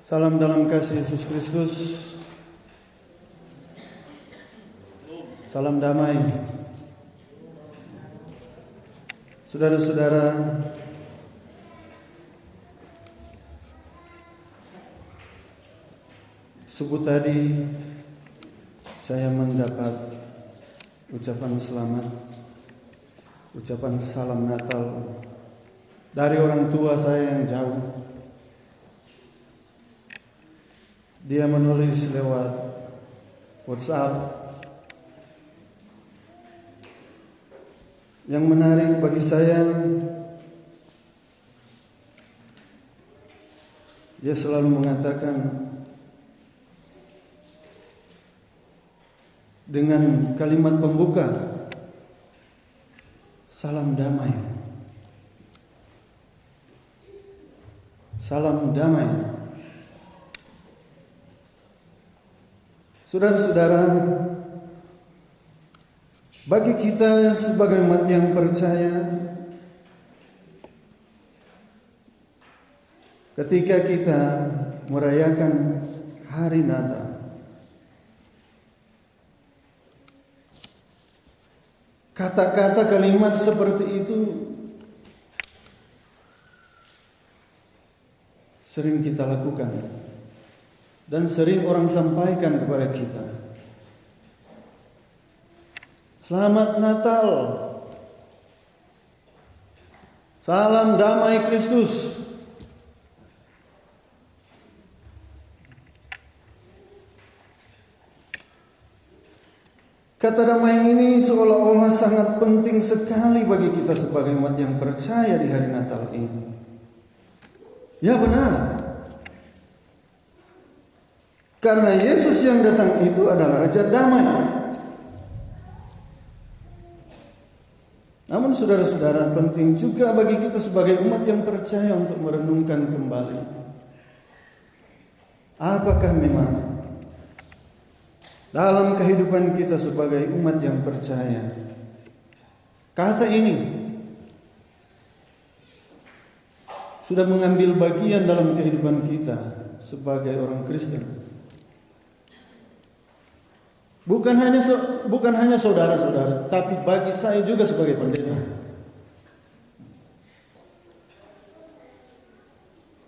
Salam dalam kasih Yesus Kristus. Salam damai. Saudara-saudara, subuh tadi saya mendapat ucapan selamat, ucapan salam Natal dari orang tua saya yang jauh. Dia menulis lewat WhatsApp. Yang menarik bagi saya, dia selalu mengatakan dengan kalimat pembuka, salam damai. Salam damai. Saudara-saudara, bagi kita sebagai umat yang percaya, ketika kita merayakan hari Natal, kata-kata kalimat seperti itu sering kita lakukan dan sering orang sampaikan kepada kita. Selamat Natal. Salam damai Kristus. Kata damai ini seolah-olah sangat penting sekali bagi kita sebagai umat yang percaya di hari Natal ini. Ya benar. Karena Yesus yang datang itu adalah Raja Damai. Namun saudara-saudara, penting juga bagi kita sebagai umat yang percaya untuk merenungkan kembali. Apakah memang dalam kehidupan kita sebagai umat yang percaya, kata ini sudah mengambil bagian dalam kehidupan kita sebagai orang Kristen? Bukan hanya saudara-saudara, tapi bagi saya juga sebagai pendeta.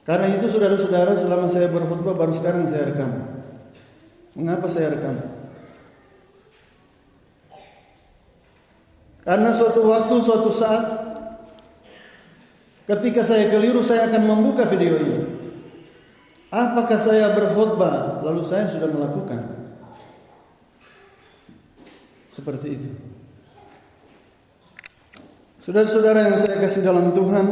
Karena itu saudara-saudara, selama saya berkhutbah baru sekarang saya rekam. Mengapa saya rekam? Karena suatu waktu, suatu saat, ketika saya keliru, saya akan membuka video ini. Apakah saya berkhutbah lalu saya sudah melakukan seperti itu? Saudara-saudara yang saya kasih dalam Tuhan,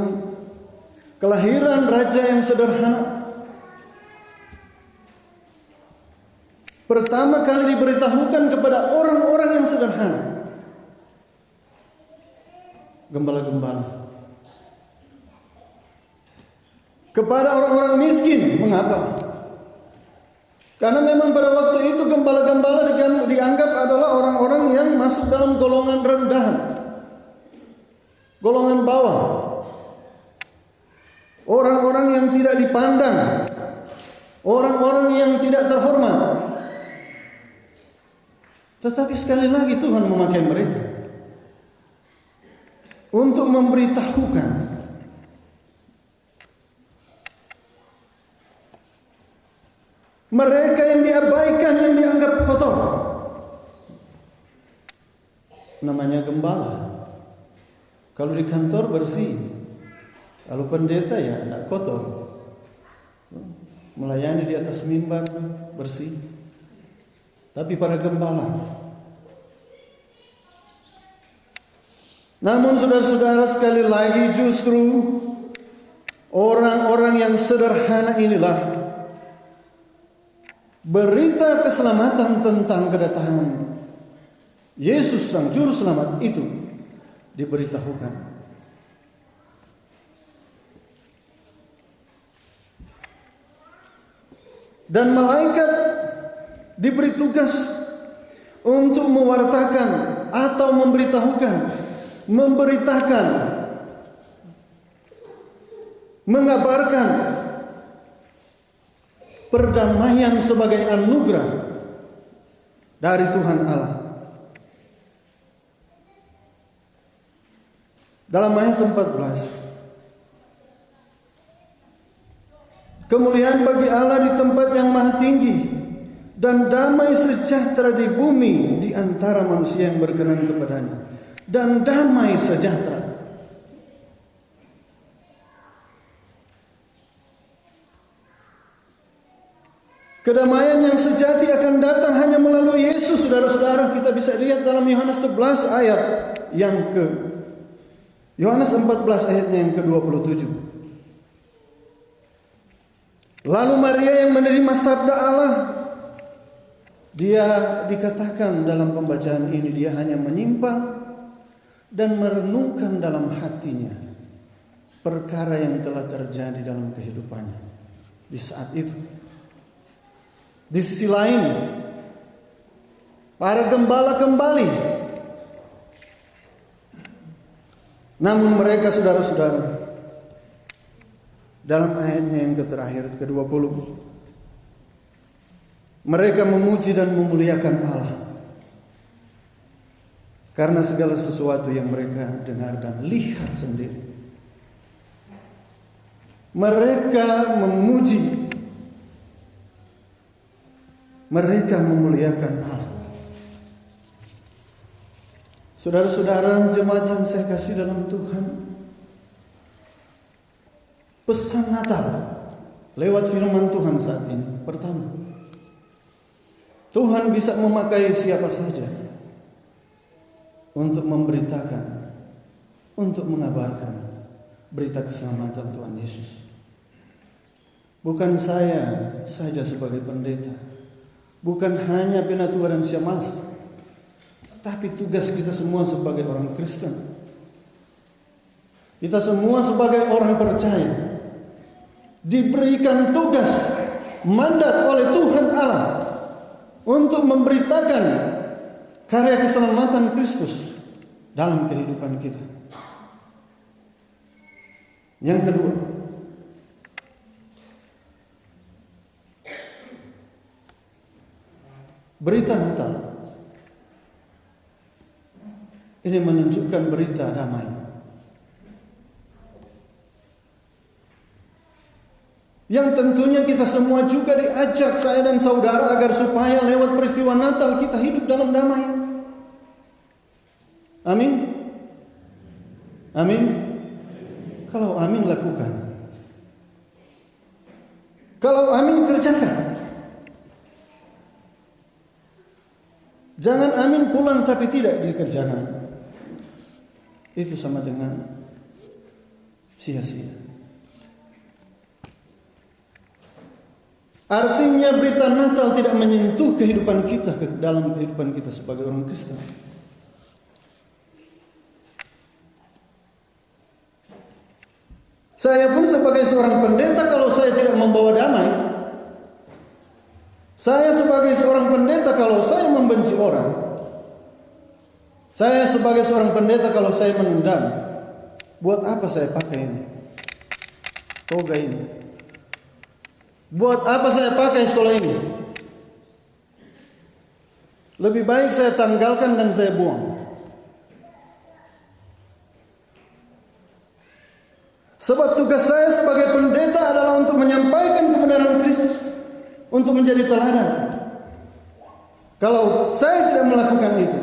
kelahiran raja yang sederhana pertama kali diberitahukan kepada orang-orang yang sederhana, gembala-gembala, kepada orang-orang miskin. Mengapa? Karena memang pada waktu itu gembala-gembala dianggap adalah orang-orang yang masuk dalam golongan rendahan, golongan bawah, orang-orang yang tidak dipandang, orang-orang yang tidak terhormat. Tetapi sekali lagi Tuhan memakai mereka untuk memberitahukan mereka yang diabaikan, yang dianggap kotor, namanya gembala. Kalau di kantor bersih, kalau pendeta ya tidak kotor, melayani di atas mimbar bersih. Tapi para gembala. Namun saudara-saudara, sekali lagi justru orang-orang yang sederhana inilah berita keselamatan tentang kedatangan Yesus Sang Juru Selamat itu diberitahukan. Dan malaikat diberi tugas untuk mewartakan atau memberitakan, mengabarkan perdamaian sebagai anugerah dari Tuhan Allah. Dalam ayat 14, kemuliaan bagi Allah di tempat yang maha tinggi, dan damai sejahtera di bumi di antara manusia yang berkenan kepadanya. Dan damai sejahtera. Kedamaian yang sejati akan datang hanya melalui Yesus, saudara-saudara. Kita bisa lihat dalam Yohanes 11 ayat yang Yohanes 14 ayatnya yang ke-27. Lalu Maria yang menerima sabda Allah, dia dikatakan dalam pembacaan ini, dia hanya menyimpan dan merenungkan dalam hatinya perkara yang telah terjadi dalam kehidupannya di saat itu. Di sisi lain, para gembala kembali. Namun mereka, saudara-saudara, dalam ayatnya yang terakhir ke-20, mereka memuji dan memuliakan Allah karena segala sesuatu yang mereka dengar dan lihat sendiri. Mereka memuji, mereka memuliakan Allah. Saudara-saudara jemaat yang saya kasih dalam Tuhan, pesan Natal lewat firman Tuhan saat ini. Pertama, Tuhan bisa memakai siapa saja untuk memberitakan, untuk mengabarkan berita keselamatan Tuhan Yesus. Bukan saya saja sebagai pendeta, bukan hanya penatua dan syemasi, tapi tugas kita semua sebagai orang Kristen. Kita semua sebagai orang percaya diberikan tugas, mandat oleh Tuhan Allah untuk memberitakan karya keselamatan Kristus dalam kehidupan kita. Yang kedua, berita Natal ini menunjukkan berita damai. Yang tentunya kita semua juga diajak, saya dan saudara, agar supaya lewat peristiwa Natal kita hidup dalam damai. Amin. Amin. Kalau amin, lakukan. Kalau amin, kerjakan. Jangan amin pulang tapi tidak dikerjakan. Itu sama dengan sia-sia. Artinya berita Natal tidak menyentuh kehidupan kita, dalam kehidupan kita sebagai orang Kristen. Saya pun sebagai seorang pendeta, kalau saya tidak membawa damai, saya sebagai seorang pendeta kalau saya membenci orang, saya sebagai seorang pendeta kalau saya menendam, buat apa saya pakai ini? Toga ini. Buat apa saya pakai stola ini? Lebih baik saya tanggalkan dan saya buang. Sebab tugas saya sebagai pendeta adalah untuk menyampaikan kebenaran Kristus, untuk menjadi teladan. Kalau saya tidak melakukan itu,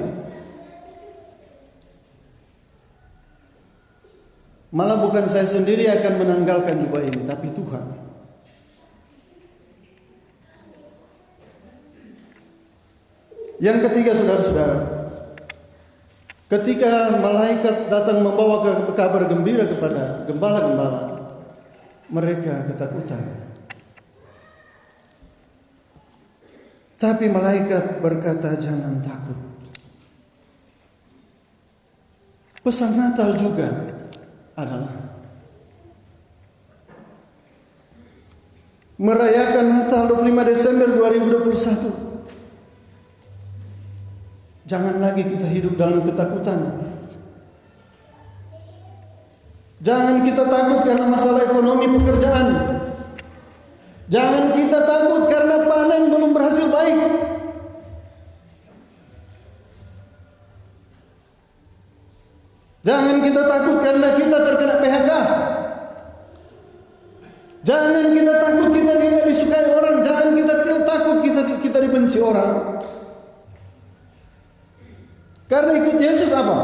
malah bukan saya sendiri akan menanggalkan jubah ini, tapi Tuhan. Yang ketiga, saudara-saudara, ketika malaikat datang membawa kabar gembira kepada gembala-gembala, mereka ketakutan. Tapi malaikat berkata, jangan takut. Pesan Natal juga adalah merayakan Natal 25 Desember 2021. Jangan lagi kita hidup dalam ketakutan. Jangan kita takut karena masalah ekonomi pekerjaan. Jangan kita takut keadaan belum berhasil baik. Jangan kita takut karena kita terkena PHK. Jangan kita takut kita tidak disukai orang. Jangan kita takut kita dibenci orang. Karena ikut Yesus apa?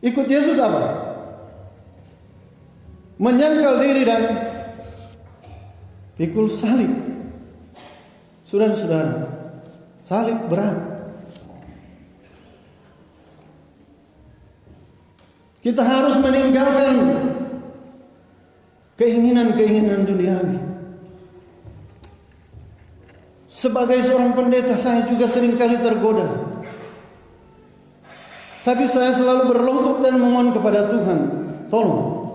Ikut Yesus apa? Menyangkal diri dan pikul salib. Saudara-saudara, salib berat. Kita harus meninggalkan keinginan-keinginan duniawi. Sebagai seorang pendeta, saya juga seringkali tergoda. Tapi saya selalu berlutut dan memohon kepada Tuhan, tolong.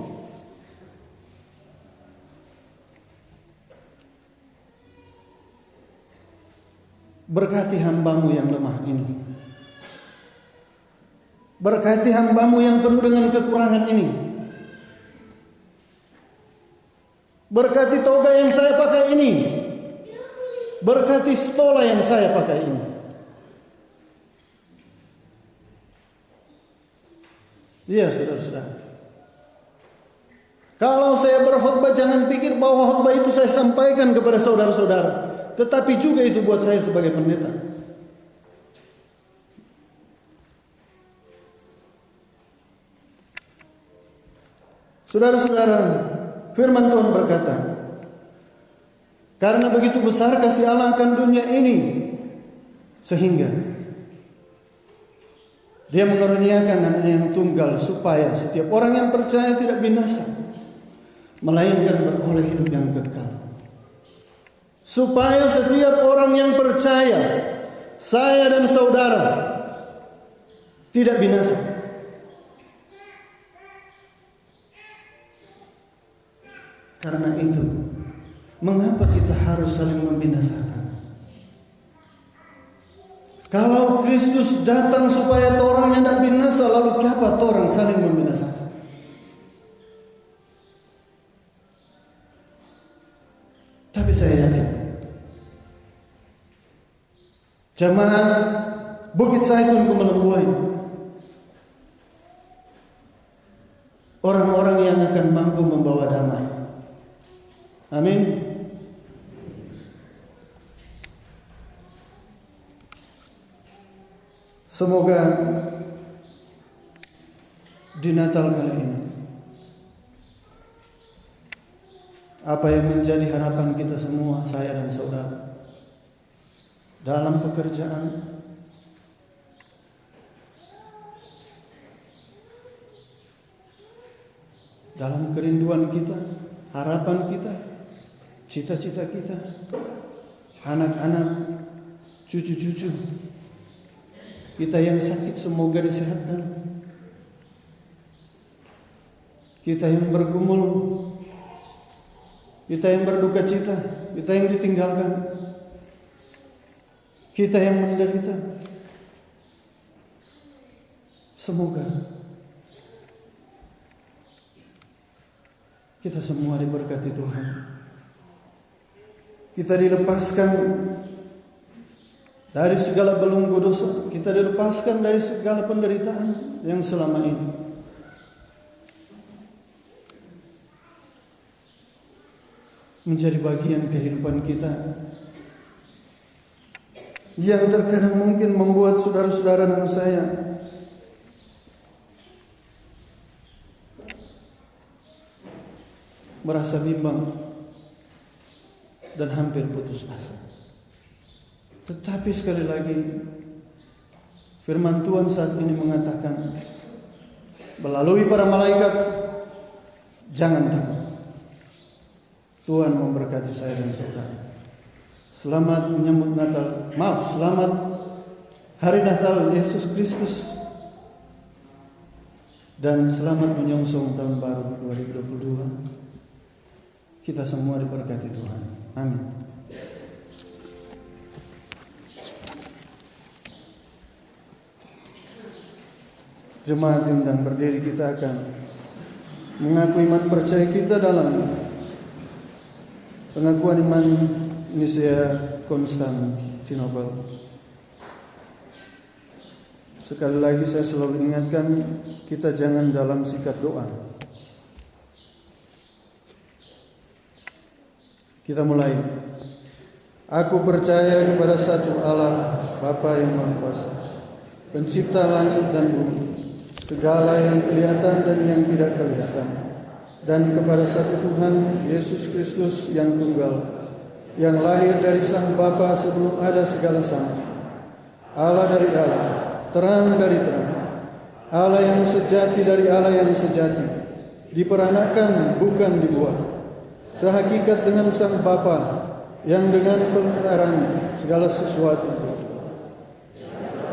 Berkati hamba-Mu yang lemah ini. Berkati hamba-Mu yang penuh dengan kekurangan ini. Berkati toga yang saya pakai ini. Berkati stola yang saya pakai ini. Iya, saudara-saudara. Kalau saya berkhotbah, jangan pikir bahwa khotbah itu saya sampaikan kepada saudara-saudara. Tetapi juga itu buat saya sebagai pendeta. Saudara-saudara, firman Tuhan berkata, karena begitu besar kasih Allah akan dunia ini, sehingga Dia mengaruniakan anaknya yang tunggal, supaya setiap orang yang percaya tidak binasa, melainkan beroleh hidup yang kekal. Supaya setiap orang yang percaya, saya dan saudara, tidak binasa. Karena itu, mengapa kita harus saling membinasakan? Kalau Kristus datang supaya orang yang tidak binasa, lalu kenapa orang saling membinasakan? Tapi saya yakin, jemaat Bukit Zaitun Kemelembuai, orang-orang yang akan mampu membawa damai. Amin. Semoga di Natal kali ini, apa yang menjadi harapan kita semua, saya dan saudara, dalam pekerjaan, dalam kerinduan kita, harapan kita, cita-cita kita, anak-anak, cucu-cucu kita yang sakit semoga disehatkan, kita yang bergumul, kita yang berduka cita, kita yang ditinggalkan, kita yang menderita, semoga kita semua diberkati Tuhan. Kita dilepaskan dari segala belenggu dosa. Kita dilepaskan dari segala penderitaan yang selama ini. Menjadi bagian kehidupan kita. Yang terkadang mungkin membuat saudara-saudara dan saya merasa bimbang dan hampir putus asa. Tetapi sekali lagi, firman Tuhan saat ini mengatakan melalui para malaikat, jangan takut. Tuhan memberkati saya dan saudara. Selamat menyambut Natal. Selamat Hari Natal Yesus Kristus. Dan selamat menyongsong tahun baru 2022. Kita semua diberkati Tuhan. Amin. Jemaat yang berdiri, kita akan mengaku iman percaya kita dalam Pengakuan iman Nicea Konstantinopel. Sekali lagi saya selalu ingatkan, kita jangan dalam sikap doa. Kita mulai. Aku percaya kepada satu Allah, Bapa yang Maha Kuasa, pencipta langit dan bumi, segala yang kelihatan dan yang tidak kelihatan, dan kepada satu Tuhan, Yesus Kristus yang tunggal, yang lahir dari Sang Bapa sebelum ada segala sama, Allah dari Allah, terang dari terang, Allah yang sejati dari Allah yang sejati, diperanakan bukan dibuat, sehakikat dengan Sang Bapa, yang dengan perkaranya segala sesuatu